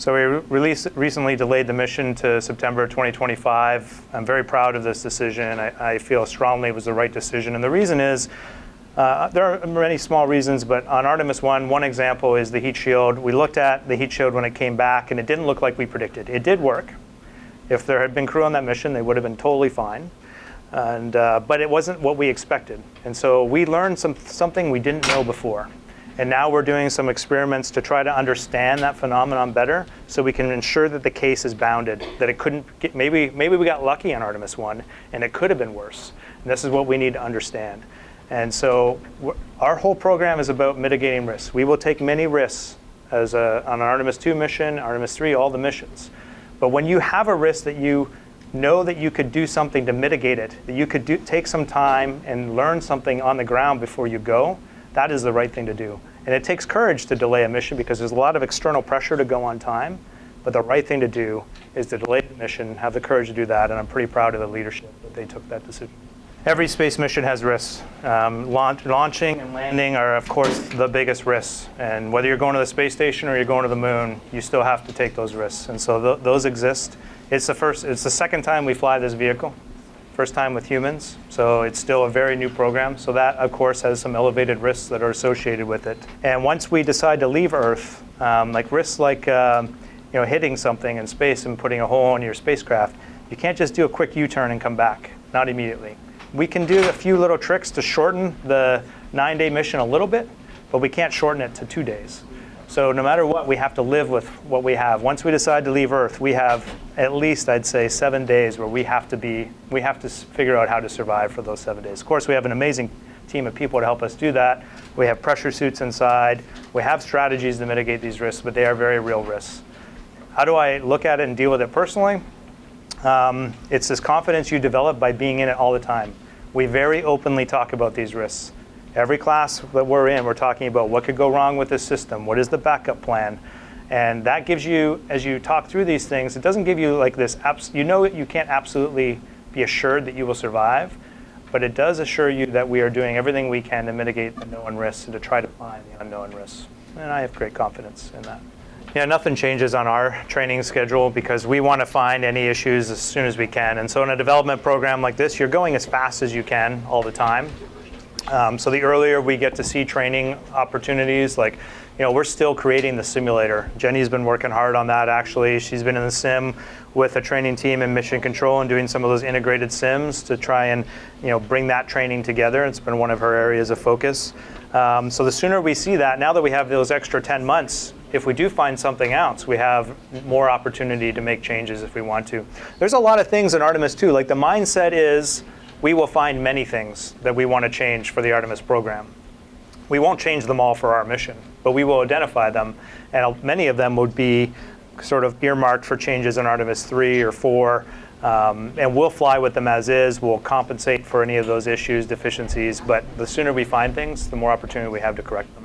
So we recently delayed the mission to September 2025. I'm very proud of this decision. I feel strongly it was the right decision. And the reason is, there are many small reasons, but on Artemis 1, one example is the heat shield. We looked at the heat shield when it came back, and it didn't look like we predicted. It did work. If there had been crew on that mission, they would have been totally fine. But it wasn't what we expected. And so we learned something we didn't know before. And now we're doing some experiments to try to understand that phenomenon better so we can ensure that the case is bounded, that it couldn't get, maybe we got lucky on Artemis 1 and it could have been worse. And this is what we need to understand. And so our whole program is about mitigating risks. We will take many risks on an Artemis 2 mission, Artemis 3, all the missions. But when you have a risk that you know that you could do something to mitigate it, that you could take some time and learn something on the ground before you go, that is the right thing to do. And it takes courage to delay a mission because there's a lot of external pressure to go on time, but the right thing to do is to delay the mission, have the courage to do that, and I'm pretty proud of the leadership that they took that decision. Every space mission has risks. Launching and landing are, of course, the biggest risks. And whether you're going to the space station or you're going to the moon, you still have to take those risks. And so those exist. It's the second time we fly this vehicle. First time with humans, so it's still a very new program. So that, of course, has some elevated risks that are associated with it. And once we decide to leave Earth, like risks like hitting something in space and putting a hole in your spacecraft, you can't just do a quick U-turn and come back, not immediately. We can do a few little tricks to shorten the 9-day mission a little bit, but we can't shorten it to 2 days. So no matter what, we have to live with what we have. Once we decide to leave Earth, we have at least, I'd say, 7 days where we have to figure out how to survive for those 7 days. Of course, we have an amazing team of people to help us do that. We have pressure suits inside. We have strategies to mitigate these risks, but they are very real risks. How do I look at it and deal with it personally? It's this confidence you develop by being in it all the time. We very openly talk about these risks. Every class that we're in, we're talking about what could go wrong with this system, what is the backup plan, and that gives you, as you talk through these things, it doesn't give you like this, you can't absolutely be assured that you will survive, but it does assure you that we are doing everything we can to mitigate the known risks and to try to find the unknown risks. And I have great confidence in that. Yeah, nothing changes on our training schedule because we want to find any issues as soon as we can. And so in a development program like this, you're going as fast as you can all the time. So the earlier we get to see training opportunities, like, we're still creating the simulator. Jenny's been working hard on that, actually. She's been in the sim with a training team in mission control and doing some of those integrated sims to try and, bring that training together. It's been one of her areas of focus. So the sooner we see that, now that we have those extra 10 months, if we do find something else, we have more opportunity to make changes if we want to. There's a lot of things in Artemis too. Like the mindset is, we will find many things that we want to change for the Artemis program. We won't change them all for our mission, but we will identify them, and many of them would be sort of earmarked for changes in Artemis 3 or 4, and we'll fly with them as is. We'll compensate for any of those issues, deficiencies, but the sooner we find things, the more opportunity we have to correct them.